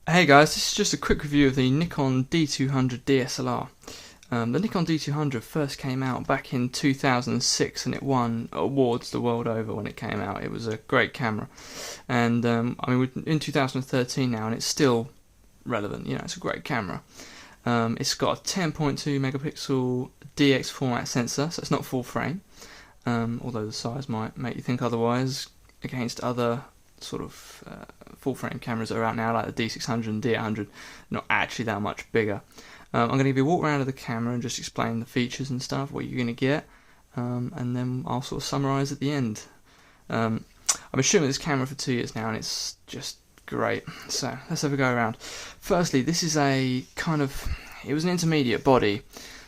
Hey guys, this is just a quick review of the Nikon D200 DSLR. The Nikon D200 first came out back in 2006 and it won awards the world over when it came out. It was a great camera, and I mean we're in 2013 now and it's still relevant. You know, it's a great camera. It's got a 10.2 megapixel DX format sensor, so it's not full frame, although the size might make you think otherwise against other sort of full frame cameras that are out now, like the D600 and D800, not actually that much bigger. I'm going to give you a walk around of the camera and just explain the features and stuff, what you're going to get, and then I'll sort of summarise at the end. I've been shooting this camera for 2 years now and it's just great, so let's have a go around. Firstly, this is a kind of, it was an intermediate body,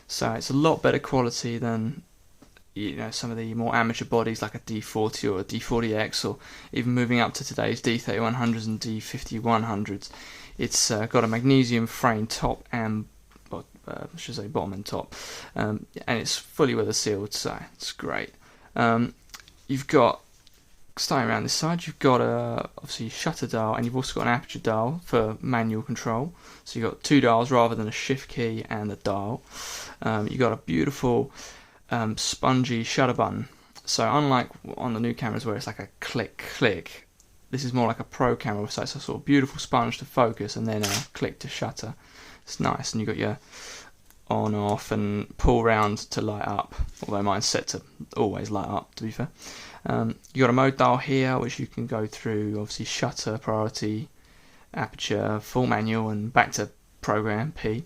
so it's a lot better quality than, you know, some of the more amateur bodies like a D40 or a D40X, or even moving up to today's D3100s and D5100s. It's got a magnesium frame top and I should say bottom and top, and it's fully weather sealed, so it's great. You've got, starting around this side, you've got a obviously shutter dial, and you've also got an aperture dial for manual control. So you've got two dials rather than a shift key and a dial. You've got a beautiful spongy shutter button. So unlike on the new cameras where it's like a click, this is more like a pro camera, so it's a sort of beautiful sponge to focus and then a click to shutter. It's nice, and you've got your on, off, and pull round to light up, although mine's set to always light up, to be fair. You've got a mode dial here which you can go through, obviously shutter, priority, aperture, full manual, and back to program, P.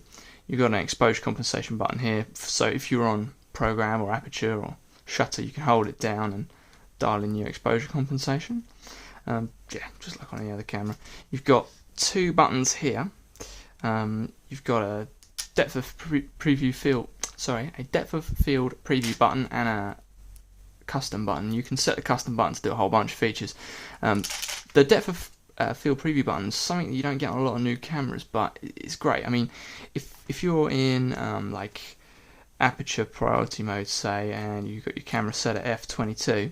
You've got an exposure compensation button here, so if you're on program or aperture or shutter, you can hold it down and dial in your exposure compensation. Yeah, just like on any other camera. You've got two buttons here. You've got a depth of field preview button and a custom button. You can set the custom button to do a whole bunch of features. The depth of field preview button is something that you don't get on a lot of new cameras, but it's great. I mean, if you're in like aperture priority mode, say, and you've got your camera set at f22,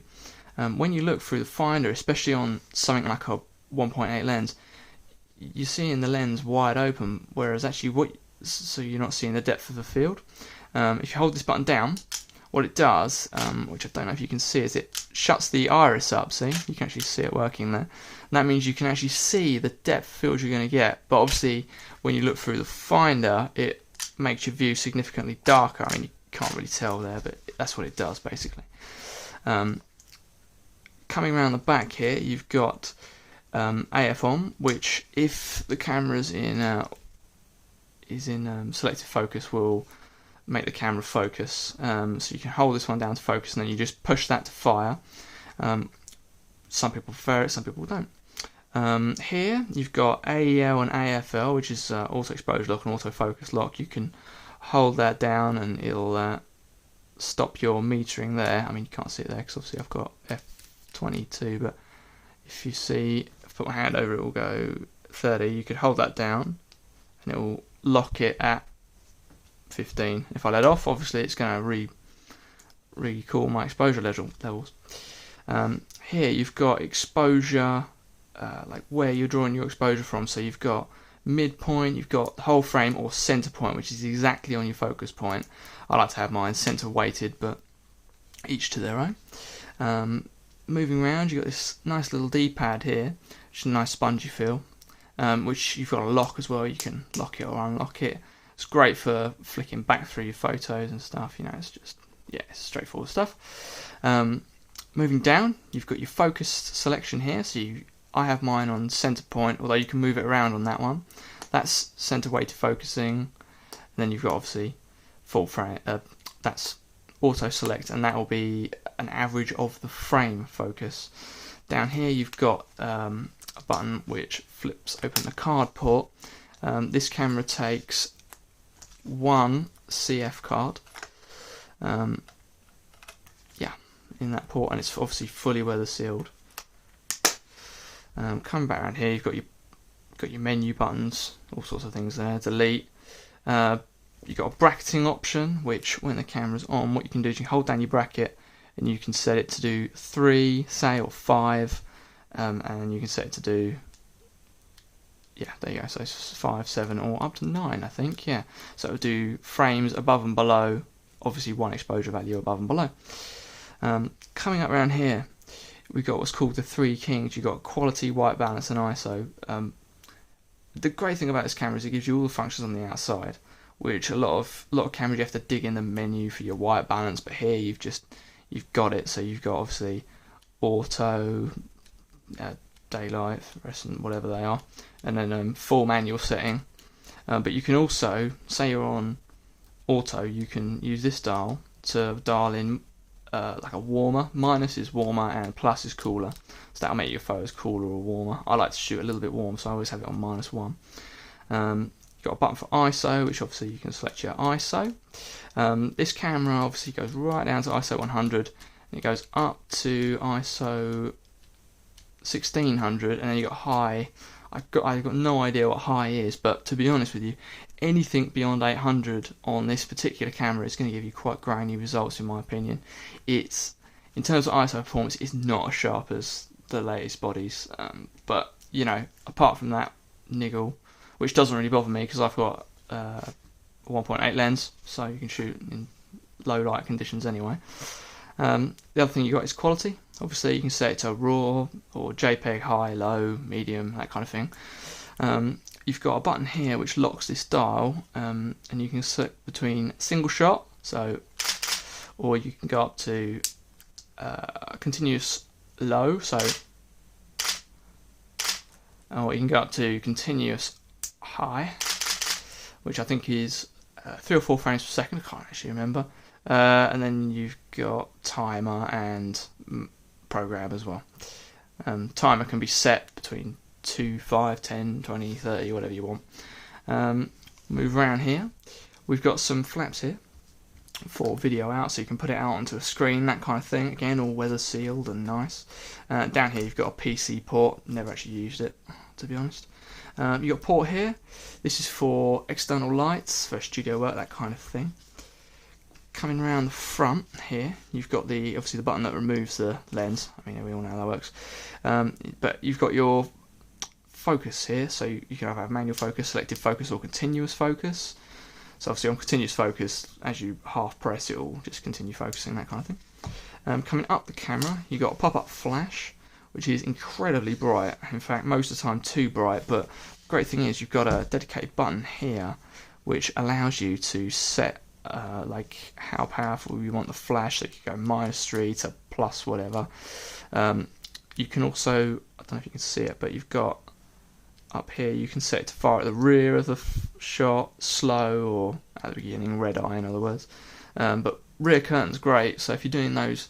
when you look through the finder, especially on something like a 1.8 lens, you're seeing the lens wide open, whereas actually so you're not seeing the depth of the field. If you hold this button down, what it does, which I don't know if you can see, is it shuts the iris up. See, you can actually see it working there. And that means you can actually see the depth of field you're going to get, but obviously when you look through the finder, it makes your view significantly darker. I mean, you can't really tell there, but that's what it does basically. Coming around the back here, you've got AF on, which if the camera's in selective focus, will make the camera focus. So you can hold this one down to focus, and then you just push that to fire. Some people prefer it, some people don't. Here you've got AEL and AFL, which is auto exposure lock and auto focus lock. You can hold that down and it'll stop your metering there. I mean, you can't see it there because obviously I've got f22, but if you see, if I put my hand over it, it will go 30. You could hold that down and it will lock it at 15. If I let off, obviously it's going to recall my exposure levels. Here you've got exposure, like where you're drawing your exposure from. So you've got midpoint, you've got the whole frame, or center point, which is exactly on your focus point. I like to have mine center weighted, but each to their own. Moving around, you've got this nice little D-pad here, which is a nice spongy feel, which you've got a lock as well. You can lock it or unlock it. It's great for flicking back through your photos and stuff. You know, it's just, yeah, it's straightforward stuff. Moving down, you've got your focus selection here. So I have mine on center point, although you can move it around on that one. That's center weighted focusing. And then you've got obviously full frame. That's auto select, and that will be an average of the frame focus. Down here you've got a button which flips open the card port. This camera takes one CF card, yeah, in that port, and it's obviously fully weather sealed. Coming back around here, you've got your menu buttons, all sorts of things there. Delete. You've got a bracketing option, which when the camera's on, what you can do is you can hold down your bracket and you can set it to do 3, say, or 5, and you can set it to do yeah, there you go. So it's 5, 7, or up to 9, I think. Yeah. So it'll do frames above and below. Obviously, one exposure value above and below. Coming up around here, we've got what's called the three kings. You've got quality, white balance, and ISO. The great thing about this camera is it gives you all the functions on the outside, which a lot of cameras you have to dig in the menu for your white balance. But here you've got it. So you've got obviously auto, daylight, fluorescent, whatever they are, and then full manual setting. But you can also, say you're on auto, you can use this dial to dial in like a warmer. Minus is warmer and plus is cooler, so that'll make your photos cooler or warmer. I like to shoot a little bit warm, so I always have it on -1. You've got a button for ISO, which obviously you can select your ISO. This camera obviously goes right down to ISO 100, and it goes up to ISO 1600, and then you got high. I've got no idea what high is, but to be honest with you, anything beyond 800 on this particular camera is going to give you quite grainy results, in my opinion. It's, in terms of ISO performance, it's not as sharp as the latest bodies, but you know, apart from that niggle, which doesn't really bother me because I've got a 1.8 lens, so you can shoot in low light conditions anyway. The other thing you got is quality. Obviously you can set it to RAW or JPEG, high, low, medium, that kind of thing. You've got a button here which locks this dial, and you can set between single shot, or you can go up to continuous low, or you can go up to continuous high, which I think is 3 or 4 frames per second. I can't actually remember. And then you've got timer and program as well. Timer can be set between 2, 5, 10, 20, 30, whatever you want. Move around here. We've got some flaps here for video out, so you can put it out onto a screen, that kind of thing. Again, all weather sealed and nice. Down here you've got a PC port. Never actually used it, to be honest. You've got a port here. This is for external lights, for studio work, that kind of thing. Coming around the front here, you've got obviously the button that removes the lens. I mean, we all know how that works. But you've got your focus here, so you can either have manual focus, selective focus, or continuous focus. So obviously on continuous focus, as you half press, it will just continue focusing, that kind of thing. Coming up the camera, you've got a pop-up flash, which is incredibly bright. In fact, most of the time too bright. But the great thing is you've got a dedicated button here, which allows you to set like how powerful you want the flash. So you can go -3 to plus whatever. You can also, I don't know if you can see it, but you've got up here, you can set it to fire at the rear of the shot, slow, or at the beginning, red eye in other words. But rear curtain's great, so if you're doing those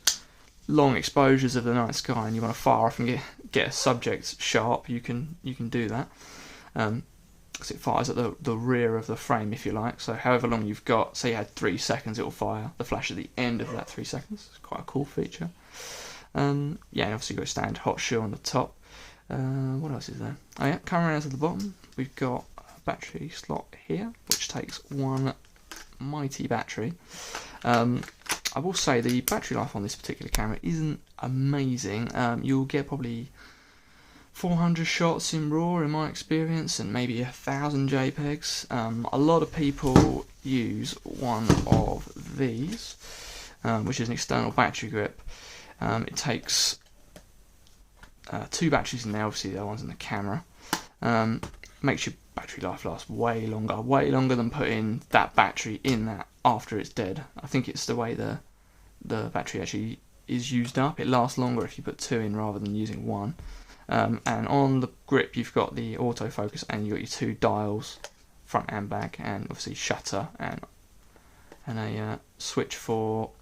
long exposures of the night sky and you want to fire off and get a subject sharp, you can do that. Because it fires at the rear of the frame, if you like. So however long you've got, say you had 3 seconds, it will fire the flash at the end of that 3 seconds. It's quite a cool feature. Yeah, and obviously you've got a standard hot shoe on the top. What else is there? Oh yeah, coming around to the bottom, we've got a battery slot here, which takes one mighty battery. I will say the battery life on this particular camera isn't amazing. You'll get probably 400 shots in RAW in my experience, and maybe 1,000 JPEGs. A lot of people use one of these, which is an external battery grip. It takes 2 batteries in there, obviously the other one's in the camera. Makes your battery life last way longer than putting that battery in that after it's dead. I think it's the way the battery actually is used up. It lasts longer if you put 2 in rather than using 1. And on the grip you've got the autofocus, and you've got your 2 dials, front and back, and obviously shutter and a switch for,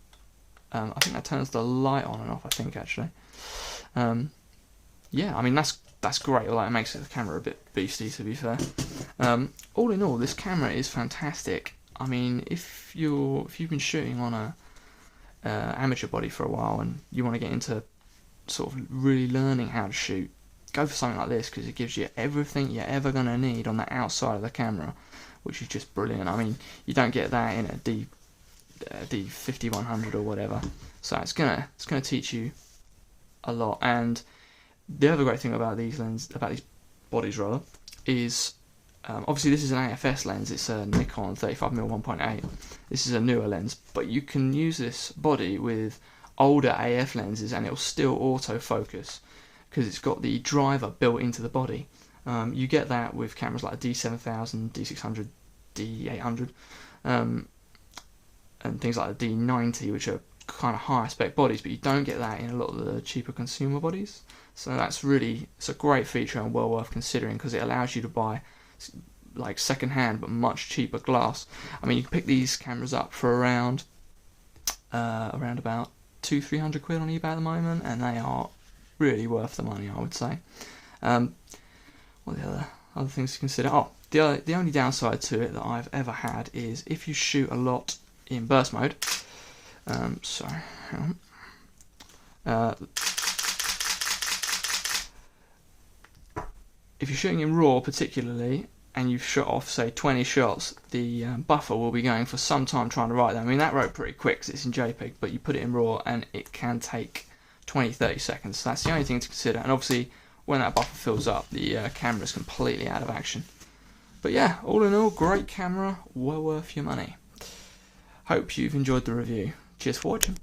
I think that turns the light on and off, I think actually. Yeah, I mean that's great, although it makes the camera a bit beastly, to be fair. All in all, this camera is fantastic. I mean, if you've been shooting on a amateur body for a while and you want to get into sort of really learning how to shoot, go for something like this, because it gives you everything you're ever going to need on the outside of the camera, which is just brilliant. I mean, you don't get that in a D5100 or whatever, so it's gonna teach you a lot. And the other great thing about these bodies rather, is obviously this is an AFS lens. It's a Nikon 35mm 1.8. This is a newer lens, but you can use this body with older AF lenses and it'll still autofocus because it's got the driver built into the body. You get that with cameras like the D7000, D600, D800, and things like the D90, which are kind of higher spec bodies, but you don't get that in a lot of the cheaper consumer bodies. So it's a great feature and well worth considering because it allows you to buy like second-hand but much cheaper glass. I mean, you can pick these cameras up for around about 200-300 quid on eBay at the moment, and they are really worth the money, I would say. What are the other things to consider? Oh, the only downside to it that I've ever had is if you shoot a lot in burst mode. Sorry, hang on. If you're shooting in RAW particularly, and you've shot off, say, 20 shots, the buffer will be going for some time trying to write that. I mean, that wrote pretty quick because it's in JPEG, but you put it in RAW and it can take 20-30 seconds. So that's the only thing to consider. And obviously, when that buffer fills up, the camera is completely out of action. But yeah, all in all, great camera, well worth your money. Hope you've enjoyed the review. Cheers for watching.